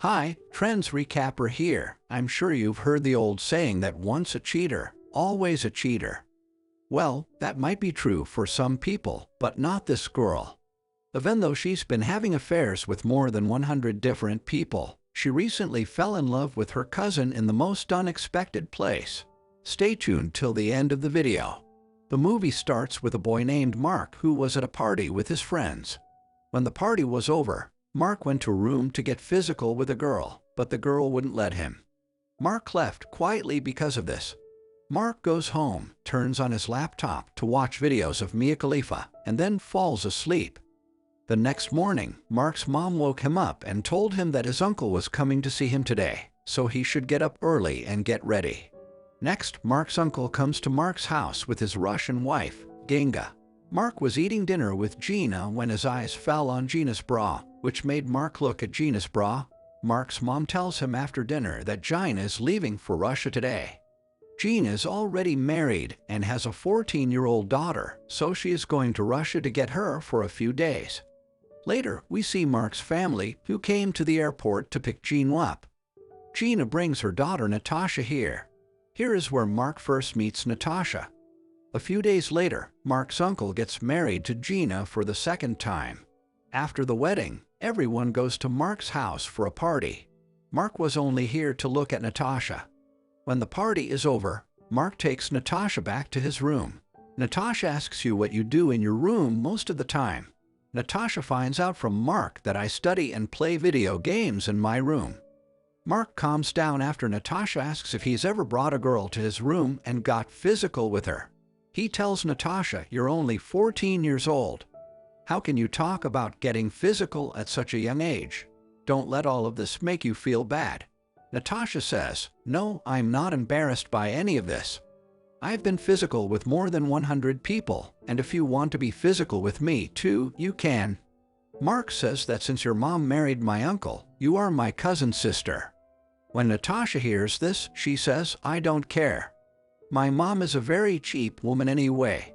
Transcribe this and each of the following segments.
Hi, Trends Recapper here. I'm sure you've heard the old saying that once a cheater, always a cheater. Well, that might be true for some people, but not this girl. Even though she's been having affairs with more than 100 different people, she recently fell in love with her cousin in the most unexpected place. Stay tuned till the end of the video. The movie starts with a boy named Mark who was at a party with his friends. When the party was over, Mark went to a room to get physical with a girl, but the girl wouldn't let him. Mark left quietly because of this. Mark goes home, turns on his laptop to watch videos of Mia Khalifa, and then falls asleep. The next morning, Mark's mom woke him up and told him that his uncle was coming to see him today, so he should get up early and get ready. Next, Mark's uncle comes to Mark's house with his Russian wife, Ginga. Mark was eating dinner with Gina when his eyes fell on Gina's bra, which made Mark look at Gina's bra. Mark's mom tells him after dinner that Gina is leaving for Russia today. Gina is already married and has a 14-year-old daughter, so she is going to Russia to get her for a few days. Later, we see Mark's family, who came to the airport to pick Gina up. Gina brings her daughter Natasha here. Here is where Mark first meets Natasha. A few days later, Mark's uncle gets married to Gina for the second time. After the wedding, everyone goes to Mark's house for a party. Mark was only here to look at Natasha. When the party is over, Mark takes Natasha back to his room. Natasha asks you what you do in your room most of the time. Natasha finds out from Mark that I study and play video games in my room. Mark calms down after Natasha asks if he's ever brought a girl to his room and got physical with her. He tells Natasha, "You're only 14 years old. How can you talk about getting physical at such a young age? Don't let all of this make you feel bad." Natasha says, "No, I'm not embarrassed by any of this. I've been physical with more than 100 people, and if you want to be physical with me too, you can." Mark says that since your mom married my uncle, you are my cousin's sister. When Natasha hears this, she says, "I don't care. My mom is a very cheap woman anyway.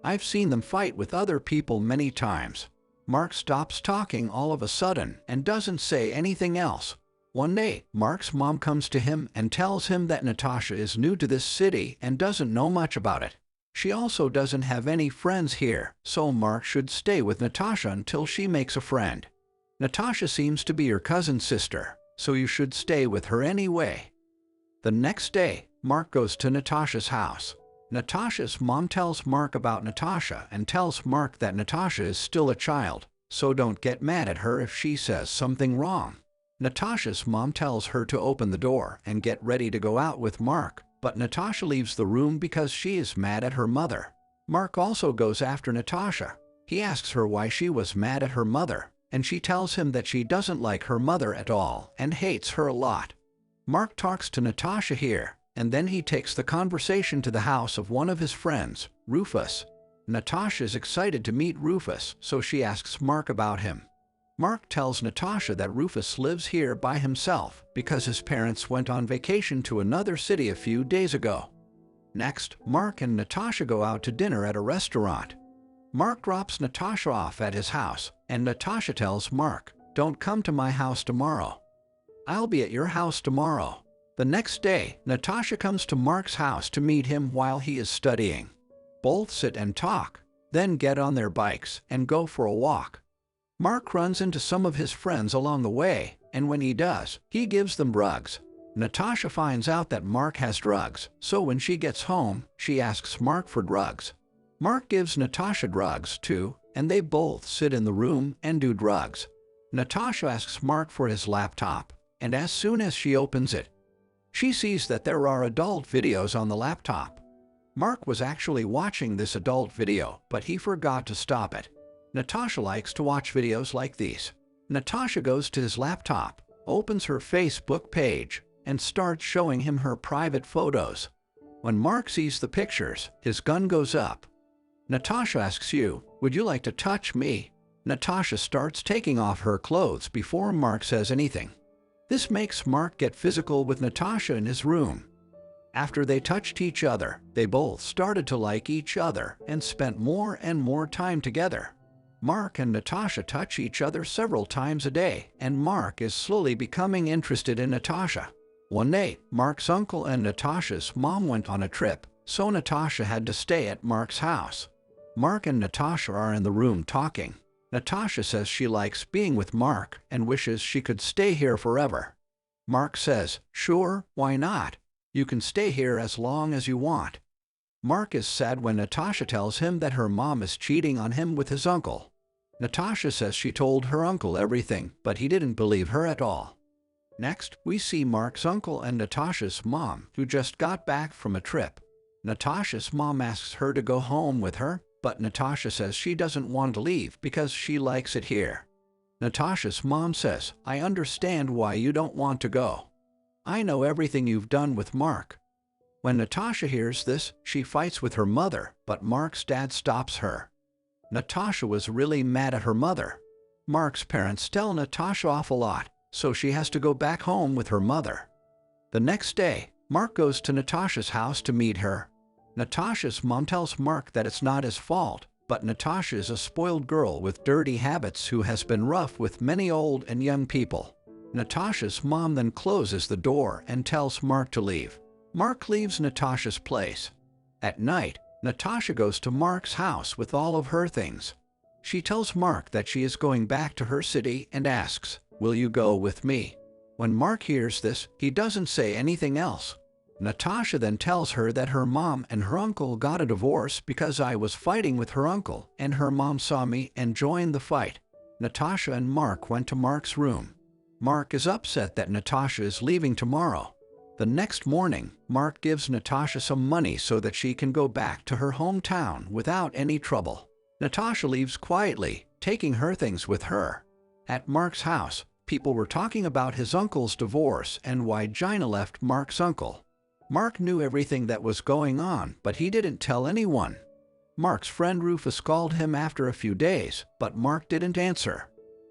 I've seen them fight with other people many times." Mark stops talking all of a sudden and doesn't say anything else. One day, Mark's mom comes to him and tells him that Natasha is new to this city and doesn't know much about it. She also doesn't have any friends here, so Mark should stay with Natasha until she makes a friend. Natasha seems to be your cousin's sister, so you should stay with her anyway. The next day, Mark goes to Natasha's house. Natasha's mom tells Mark about Natasha and tells Mark that Natasha is still a child, so don't get mad at her if she says something wrong. Natasha's mom tells her to open the door and get ready to go out with Mark, but Natasha leaves the room because she is mad at her mother. Mark also goes after Natasha. He asks her why she was mad at her mother, and she tells him that she doesn't like her mother at all and hates her a lot. Mark talks to Natasha here, and then he takes the conversation to the house of one of his friends, Rufus. Natasha is excited to meet Rufus, so she asks Mark about him. Mark tells Natasha that Rufus lives here by himself because his parents went on vacation to another city a few days ago. Next, Mark and Natasha go out to dinner at a restaurant. Mark drops Natasha off at his house, and Natasha tells Mark, "Don't come to my house tomorrow. I'll be at your house tomorrow." The next day, Natasha comes to Mark's house to meet him while he is studying. Both sit and talk, then get on their bikes and go for a walk. Mark runs into some of his friends along the way, and when he does, he gives them drugs. Natasha finds out that Mark has drugs, so when she gets home, she asks Mark for drugs. Mark gives Natasha drugs too, and they both sit in the room and do drugs. Natasha asks Mark for his laptop, and as soon as she opens it, she sees that there are adult videos on the laptop. Mark was actually watching this adult video, but he forgot to stop it. Natasha likes to watch videos like these. Natasha goes to his laptop, opens her Facebook page, and starts showing him her private photos. When Mark sees the pictures, his gun goes up. Natasha asks you, "Would you like to touch me?" Natasha starts taking off her clothes before Mark says anything. This makes Mark get physical with Natasha in his room. After they touched each other, they both started to like each other and spent more and more time together. Mark and Natasha touch each other several times a day, and Mark is slowly becoming interested in Natasha. One day, Mark's uncle and Natasha's mom went on a trip, so Natasha had to stay at Mark's house. Mark and Natasha are in the room talking. Natasha says she likes being with Mark and wishes she could stay here forever. Mark says, "Sure, why not? You can stay here as long as you want." Mark is sad when Natasha tells him that her mom is cheating on him with his uncle. Natasha says she told her uncle everything, but he didn't believe her at all. Next, we see Mark's uncle and Natasha's mom, who just got back from a trip. Natasha's mom asks her to go home with her, but Natasha says she doesn't want to leave because she likes it here. Natasha's mom says, "I understand why you don't want to go. I know everything you've done with Mark." When Natasha hears this, she fights with her mother, but Mark's dad stops her. Natasha was really mad at her mother. Mark's parents tell Natasha off a lot, so she has to go back home with her mother. The next day, Mark goes to Natasha's house to meet her. Natasha's mom tells Mark that it's not his fault, but Natasha is a spoiled girl with dirty habits who has been rough with many old and young people. Natasha's mom then closes the door and tells Mark to leave. Mark leaves Natasha's place. At night, Natasha goes to Mark's house with all of her things. She tells Mark that she is going back to her city and asks, "Will you go with me?" When Mark hears this, he doesn't say anything else. Natasha then tells her that her mom and her uncle got a divorce because I was fighting with her uncle and her mom saw me and joined the fight. Natasha and Mark went to Mark's room. Mark is upset that Natasha is leaving tomorrow. The next morning, Mark gives Natasha some money so that she can go back to her hometown without any trouble. Natasha leaves quietly, taking her things with her. At Mark's house, people were talking about his uncle's divorce and why Gina left Mark's uncle. Mark knew everything that was going on, but he didn't tell anyone. Mark's friend Rufus called him after a few days, but Mark didn't answer.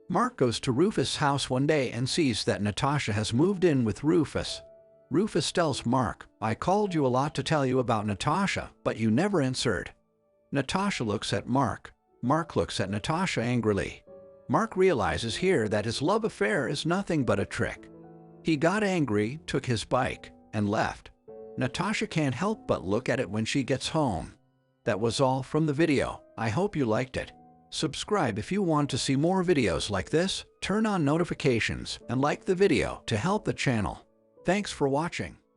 Mark goes to Rufus' house one day and sees that Natasha has moved in with Rufus. Rufus tells Mark, "I called you a lot to tell you about Natasha, but you never answered." Natasha looks at Mark. Mark looks at Natasha angrily. Mark realizes here that his love affair is nothing but a trick. He got angry, took his bike, and left. Natasha can't help but look at it when she gets home. That was all from the video. I hope you liked it. Subscribe if you want to see more videos like this, turn on notifications, and like the video to help the channel. Thanks for watching.